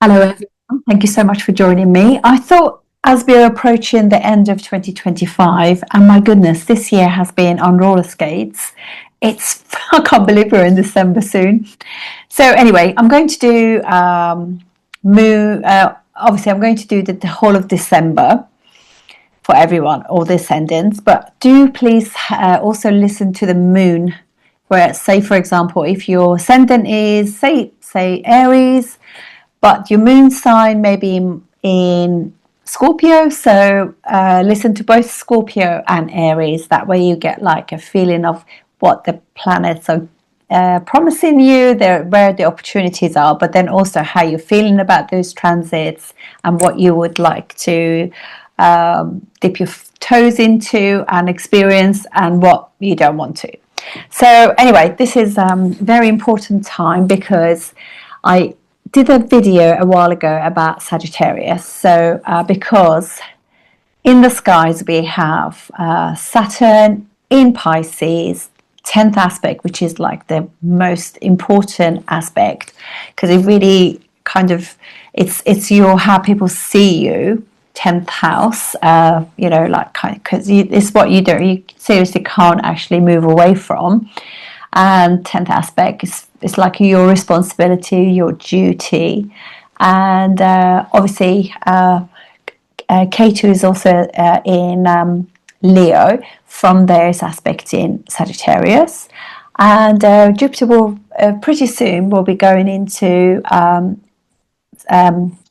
Hello, everyone. Thank you so much for joining me. I thought as we're approaching the end of 2025, and my goodness, this year has been on roller skates. I can't believe we're in December soon. So, anyway, I'm going to do obviously, I'm going to do the whole of December for everyone, all the ascendants, but do please also listen to the moon. Where, say, for example, if your ascendant is, say Aries, but your moon sign may be in Scorpio, so listen to both Scorpio and Aries. That way you get like a feeling of what the planets are promising you, where the opportunities are, but then also how you're feeling about those transits and what you would like to dip your toes into and experience, and what you don't want to. So anyway, this is very important time because I did a video a while ago about Sagittarius. So because in the skies we have Saturn in Pisces, 10th aspect, which is like the most important aspect because it really kind of it's your how people see you. 10th house, like because it's what you do, you seriously can't actually move away from. And 10th aspect is it's like your responsibility, your duty. And obviously K2 is also in Leo, from there is aspect in Sagittarius. And Jupiter will pretty soon will be going into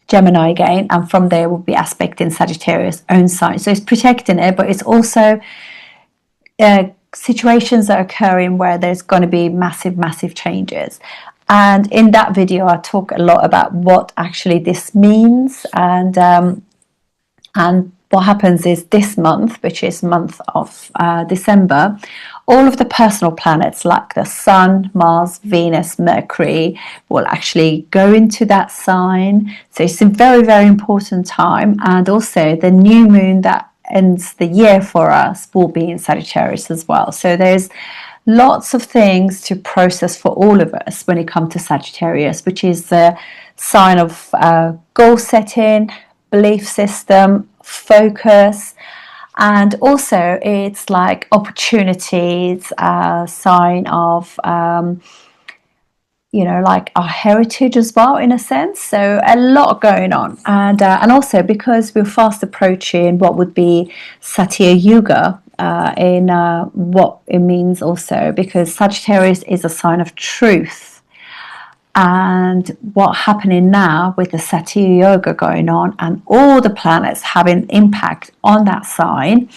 Gemini again, and from there will be aspect in Sagittarius own sign. So it's protecting it, but it's also situations are occurring where there's going to be massive changes. And in that video I talk a lot about what actually this means, and what happens is this month, which is month of December, all of the personal planets like the Sun, Mars, Venus, Mercury will actually go into that sign. So it's a very important time. And also the new moon that ends the year for us will be in Sagittarius as well. So there's lots of things to process for all of us when it comes to Sagittarius, which is the sign of goal setting, belief system, focus, and also it's like opportunities, sign of like our heritage as well, in a sense. So a lot going on, and also because we're fast approaching what would be Satya Yuga, in what it means also, because Sagittarius is a sign of truth. And what's happening now with the Satya Yoga going on and all the planets having impact on that sign,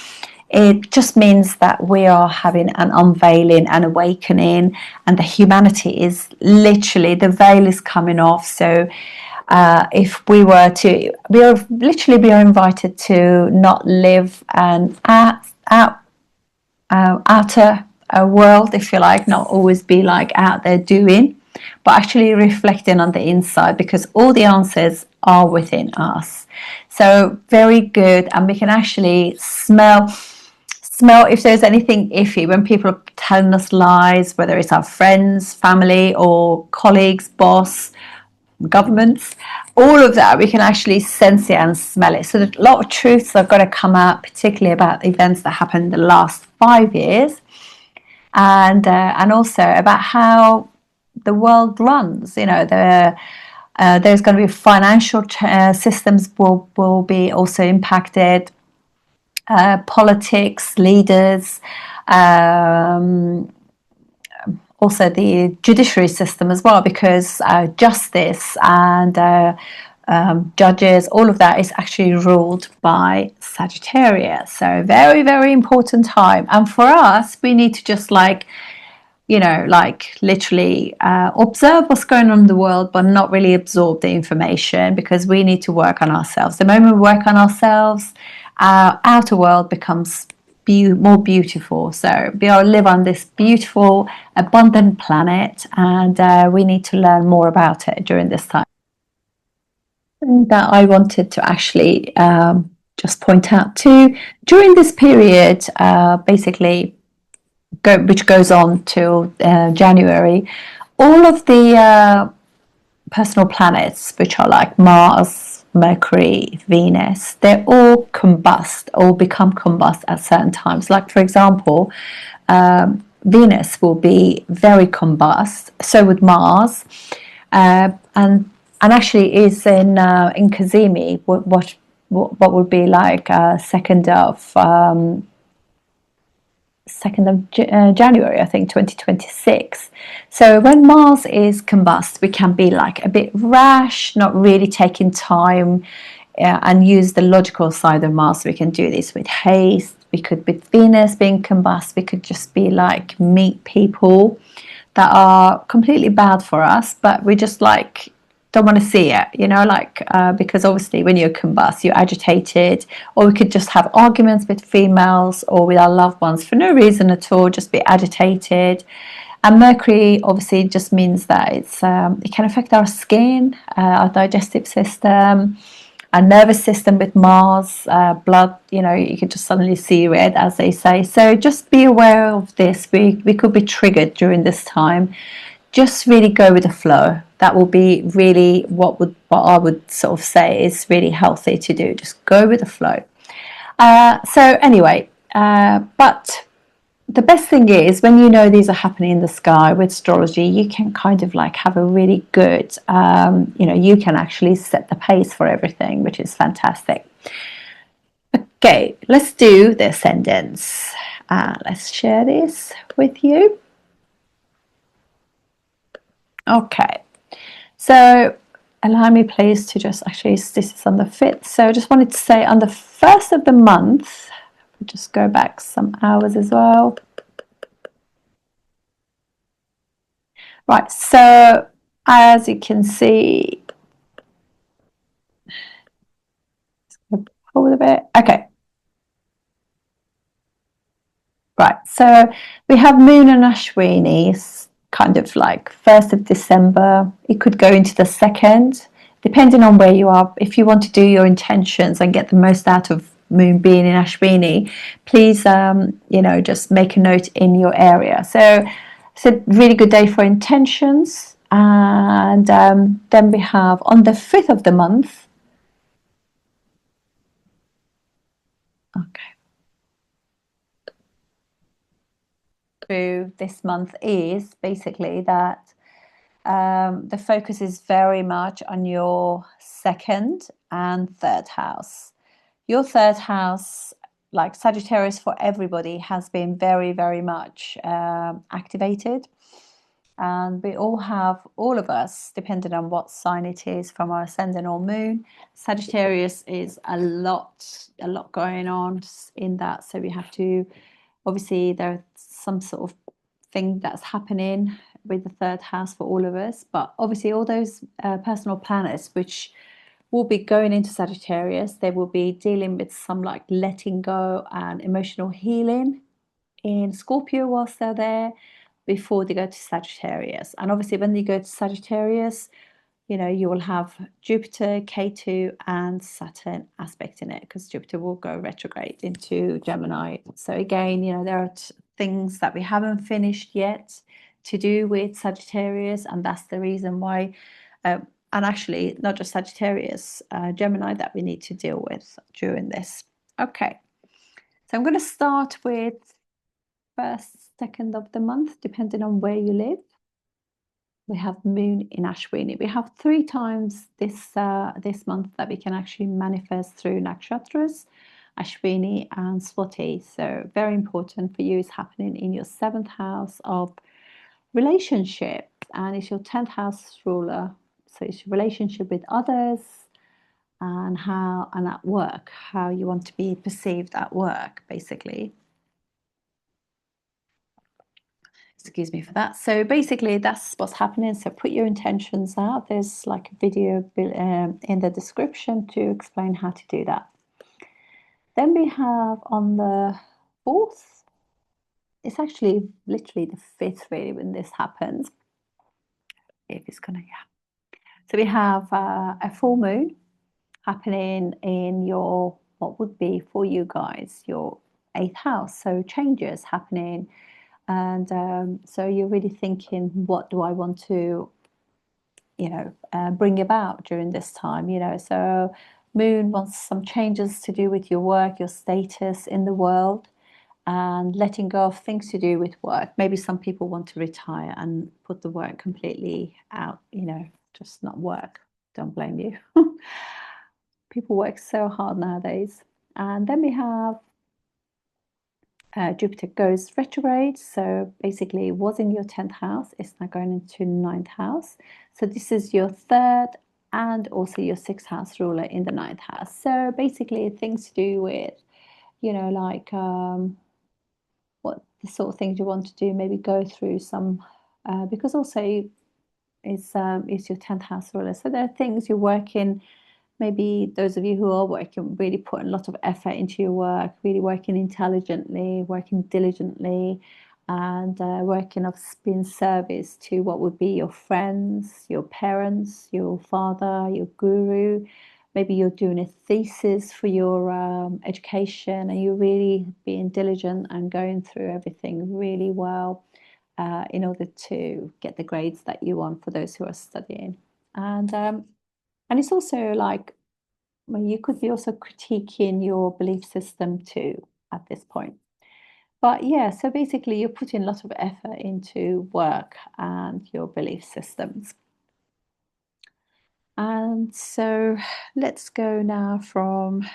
it just means that we are having an unveiling and awakening, and the humanity is literally, the veil is coming off. So if we were to, we are literally be invited to not live an outer world, if you like, not always be like out there doing, but actually reflecting on the inside, because all the answers are within us. So very good, and we can actually smell if there's anything iffy when people are telling us lies, whether it's our friends, family, or colleagues, boss, governments, all of that, we can actually sense it and smell it. So a lot of truths are going to come out, particularly about events that happened in the last 5 years, and also about how the world runs. There's going to be financial systems will be also impacted, politics, leaders, also the judiciary system as well, because justice and judges, all of that is actually ruled by Sagittarius. So very important time. And for us, we need to just literally observe what's going on in the world, but not really absorb the information, because we need to work on ourselves. The moment we work on ourselves, our outer world becomes more beautiful. So we all live on this beautiful, abundant planet, and we need to learn more about it during this time. And that I wanted to actually just point out too, during this period, basically, which goes on till January, all of the personal planets, which are like Mars, Mercury, Venus, they all combust or become combust at certain times. Like, for example, Venus will be very combust, so would Mars, and actually is in Kazemi, what would be like 2nd of January, I think, 2026. So when Mars is combust, we can be like a bit rash, not really taking time, and use the logical side of Mars. We can do this with haste. We could, with Venus being combust, we could just be like meet people that are completely bad for us, but we just like don't want to see it, like because obviously when you're combust, you're agitated, or we could just have arguments with females or with our loved ones for no reason at all, just be agitated. And Mercury obviously just means that it can affect our skin, our digestive system, our nervous system with Mars, blood, you could just suddenly see red, as they say. So just be aware of this. We could be triggered during this time. Just really go with the flow. That will be really what I would sort of say is really healthy to do. Just go with the flow. So anyway, but the best thing is when you know these are happening in the sky with astrology, you can kind of like have a really good, you can actually set the pace for everything, which is fantastic. Okay, let's do the ascendants. Let's share this with you. Okay, so allow me please to just actually, this is on the 5th. So I just wanted to say on the 1st of the month, just go back some hours as well. Right, so as you can see, hold a bit. Okay. Right, so we have Moon and Ashwini, kind of like 1st of December. It could go into the 2nd, depending on where you are. If you want to do your intentions and get the most out of Moon being in Ashwini, please, just make a note in your area. So it's a really good day for intentions. And then we have on the 5th of the month. Okay. Through this month is basically that the focus is very much on your 2nd and 3rd house. Your 3rd house, like Sagittarius for everybody, has been very, very much activated. And we all have, all of us, depending on what sign it is, from our ascendant or moon. Sagittarius is a lot going on in that. So we have to, obviously, there's some sort of thing that's happening with the 3rd house for all of us. But obviously, all those personal planets which will be going into Sagittarius, they will be dealing with some like letting go and emotional healing in Scorpio whilst they're there, before they go to Sagittarius. And obviously when you go to Sagittarius, you will have Jupiter, K2 and Saturn aspecting it, because Jupiter will go retrograde into Gemini. So again, there are things that we haven't finished yet to do with Sagittarius, and that's the reason why, and actually not just Sagittarius, Gemini, that we need to deal with during this. Okay, so I'm going to start with 1st, 2nd of the month, depending on where you live. We have Moon in Ashwini. We have 3 times this month that we can actually manifest through nakshatras, Ashwini and Swati. So very important for you is happening in your 7th house of relationship, and it's your 10th house ruler. So it's your relationship with others and at work, how you want to be perceived at work, basically. Excuse me for that. So basically that's what's happening. So put your intentions out. There's like a video in the description to explain how to do that. Then we have on the 4th, it's actually literally the 5th really when this happens. If it's gonna, yeah. So we have a full moon happening in your, what would be for you guys, your 8th house. So changes happening. And so you're really thinking, what do I want to, bring about during this time. So Moon wants some changes to do with your work, your status in the world, and letting go of things to do with work. Maybe some people want to retire and put the work completely out, just not work. Don't blame you. People work so hard nowadays. And then we have Jupiter goes retrograde. So basically it was in your 10th house. It's now going into 9th house. So this is your third and also your 6th house ruler in the 9th house. So basically things to do with, like what the sort of things you want to do, maybe go through some, because also it's your 10th house ruler. So there are things you're working, maybe those of you who are working, really putting a lot of effort into your work, really working intelligently, working diligently, and working of being service to what would be your friends, your parents, your father, your guru. Maybe you're doing a thesis for your education, and you're really being diligent and going through everything really well in order to get the grades that you want for those who are studying. And it's also like, well, you could be also critiquing your belief system too at this point. But yeah, so basically you're putting a lot of effort into work and your belief systems. And so let's go now from,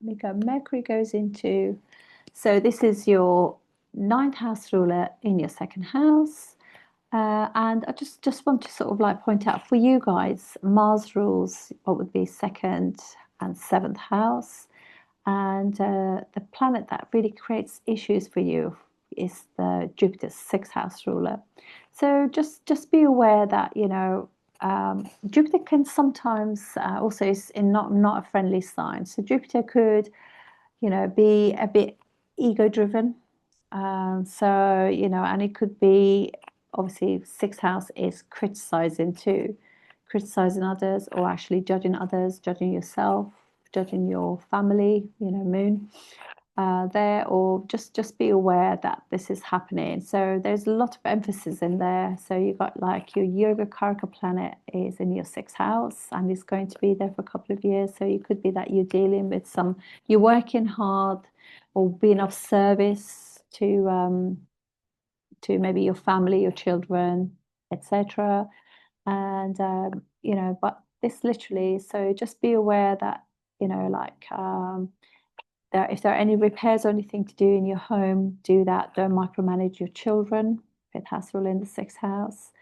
Mercury goes into, so this is your 9th house ruler in your 2nd house. And I just want to sort of like point out for you guys, Mars rules what would be 2nd and 7th house. And the planet that really creates issues for you is the Jupiter's 6th house ruler. So just be aware that, Jupiter can sometimes also is in not a friendly sign. So Jupiter could, be a bit ego driven. So, and it could be, obviously 6th house is criticizing too, criticizing others, or actually judging others, judging yourself, judging your family, Moon there, or just be aware that this is happening. So there's a lot of emphasis in there. So you've got like your yoga karaka planet is in your 6th house, and it's going to be there for a couple of years. So it could be that you're dealing with you're working hard or being of service to maybe your family, your children, etc. And but this literally, so just be aware that, like if there are any repairs or anything to do in your home, do that. Don't micromanage your children. 5th house rule in the 6th house,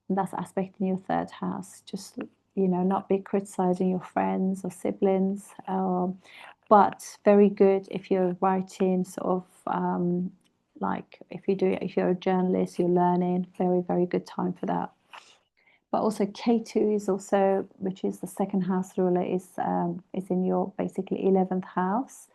and that's aspect in your 3rd house. Just, not be criticizing your friends or siblings. But very good if you're writing sort of like if you're a journalist, you're learning, very, very good time for that. But also K2 is also, which is the 2nd house ruler, is in your basically 11th house,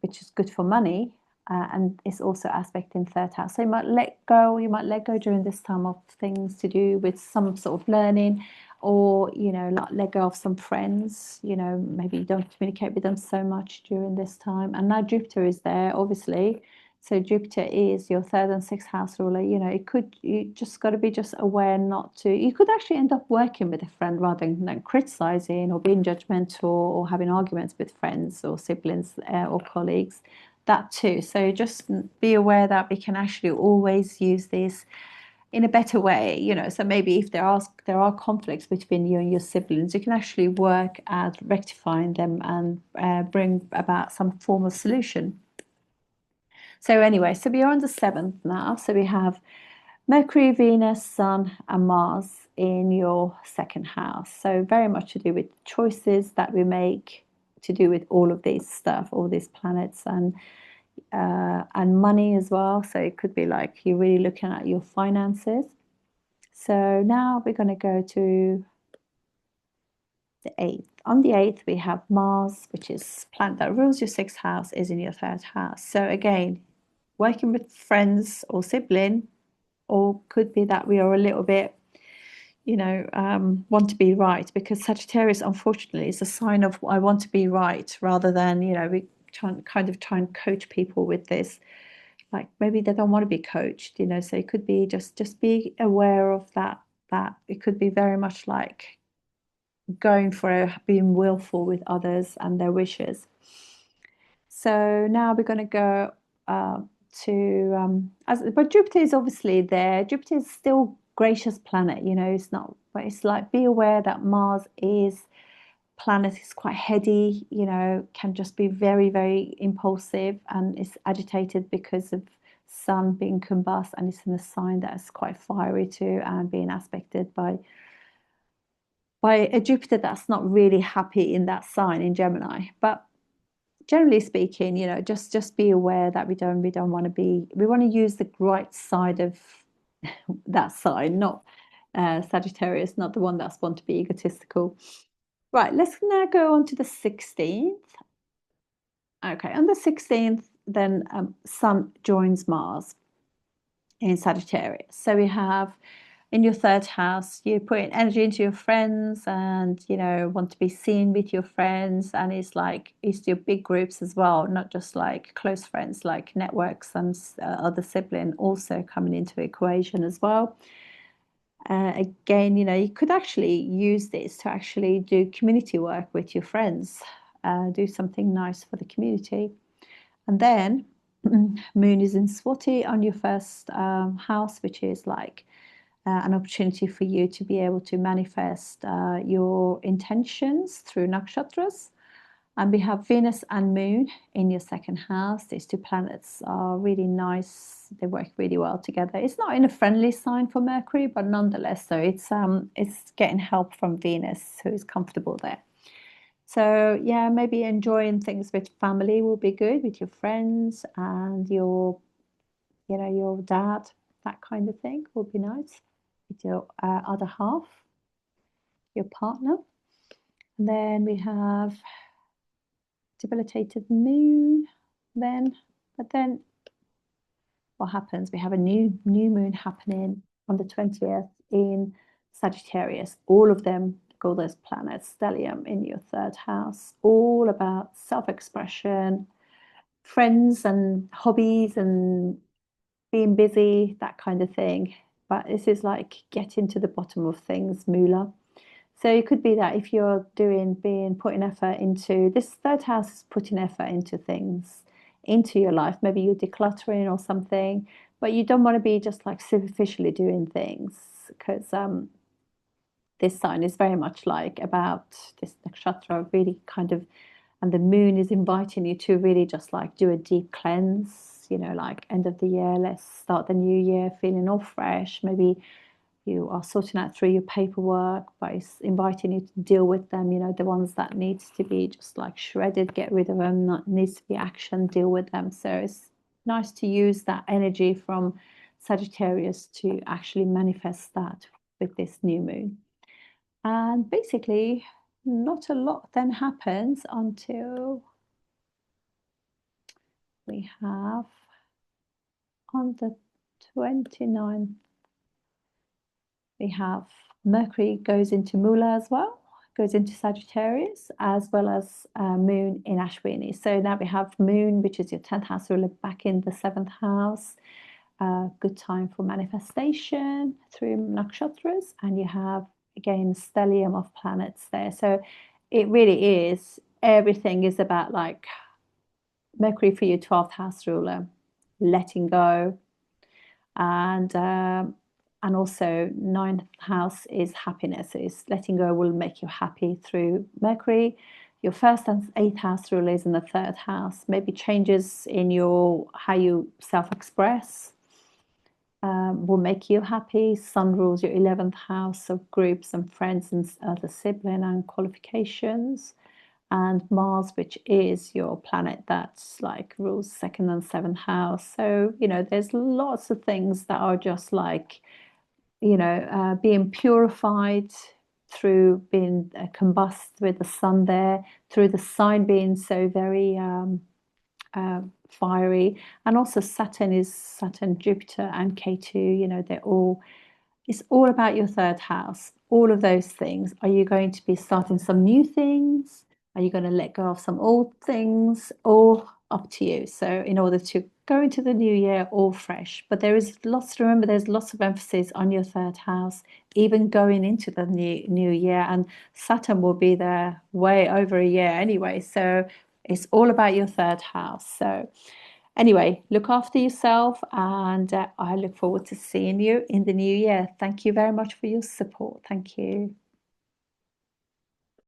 which is good for money, and it's also aspect in 3rd house. So you might let go during this time of things to do with some sort of learning, or like let go of some friends. Maybe you don't communicate with them so much during this time. And now Jupiter is there, obviously. So Jupiter is your 3rd and 6th house ruler. You just got to be just aware not to. You could actually end up working with a friend rather than criticizing or being judgmental or having arguments with friends or siblings or colleagues. That too. So just be aware that we can actually always use this in a better way. So maybe if there are conflicts between you and your siblings, you can actually work at rectifying them and bring about some form of solution. So anyway, so we are on the 7th now. So we have Mercury, Venus, Sun, and Mars in your 2nd house. So very much to do with choices that we make, to do with all of these stuff, all these planets, and money as well. So it could be like you're really looking at your finances. So now we're going to go to the 8th. On the 8th, we have Mars, which is planet that rules your 6th house, is in your 3rd house. So again, working with friends or sibling, or could be that we are a little bit, want to be right, because Sagittarius, unfortunately, is a sign of I want to be right, rather than, we try and coach people with this. Like maybe they don't want to be coached, so it could be just be aware of that could be very much like going for being willful with others and their wishes. So now we're going to go but Jupiter is obviously there. Jupiter is still gracious planet, you know, it's not, but it's like, be aware that Mars is planet is quite heady, you know, can just be very, very impulsive and is agitated because of Sun being combust, and it's in a sign that's quite fiery too, and being aspected by a Jupiter that's not really happy in that sign in Gemini. But generally speaking, you know, just be aware that we don't want to be, we want to use the right side of that sign, not Sagittarius, not the one that's want to be egotistical. Right, let's now go on to the 16th. Okay, on the 16th, then Sun joins Mars in Sagittarius. So we have in your third house, you put in energy into your friends and, you know, want to be seen with your friends. And it's like, it's your big groups as well, not just like close friends, like networks and other sibling also coming into the equation as well. Again, you know, you could actually use this to actually do community work with your friends, do something nice for the community. And then Moon is in Swati on your first house, which is like an opportunity for you to be able to manifest your intentions through nakshatras. And we have Venus and Moon in your second house. These two planets are really nice. They work really well together. It's not in a friendly sign for Mercury, but nonetheless, so it's getting help from Venus, who is comfortable there. So yeah, maybe enjoying things with family will be good, with your friends and your, you know, your dad, that kind of thing will be nice. With your other half, your partner. And then we have debilitated Moon then, but then what happens? We have a new moon happening on the 20th in Sagittarius. All of them, all those planets, stellium in your third house, all about self-expression, friends and hobbies and being busy, that kind of thing. But this is like getting to the bottom of things, moolah. So it could be that if you're putting effort into this third house, is putting effort into things into your life. Maybe you're decluttering or something, but you don't want to be just like superficially doing things, because this sign is very much like about this nakshatra, really kind of, and the moon is inviting you to really just like do a deep cleanse, you know, like end of the year, let's start the new year feeling all fresh. Maybe you are sorting out through your paperwork, but it's inviting you to deal with them, you know, the ones that needs to be just like shredded, get rid of them, not needs to be action, deal with them. So it's nice to use that energy from Sagittarius to actually manifest that with this new moon. And basically, not a lot then happens until we have on the 29th, we have Mercury goes into Mula as well, goes into Sagittarius, as well as Moon in Ashwini. So now we have Moon, which is your 10th house ruler, back in the 7th house. Good time for manifestation through nakshatras. And you have, again, stellium of planets there. So it really is, everything is about like Mercury for your 12th house ruler, letting go, and also 9th house is happiness. So it's letting go will make you happy through Mercury. Your 1st and 8th house rule is in the 3rd house. Maybe changes in your how you self-express will make you happy. Sun rules your 11th house of groups and friends and other sibling and qualifications. And Mars, which is your planet that's like rules 2nd and 7th house. So, you know, there's lots of things that are just like, you know, being purified through being combust with the sun there, through the sign being so very fiery. And also Saturn, Jupiter, and K2, you know, it's all about your 3rd house. All of those things. Are you going to be starting some new things? Are you going to let go of some old things? Or up to you. So in order to go into the new year all fresh, but there is lots to remember. There's lots of emphasis on your third house, even going into the new year, and Saturn will be there way over a year anyway. So it's all about your third house. So anyway, look after yourself, and I look forward to seeing you in the new year. Thank you very much for your support. Thank you.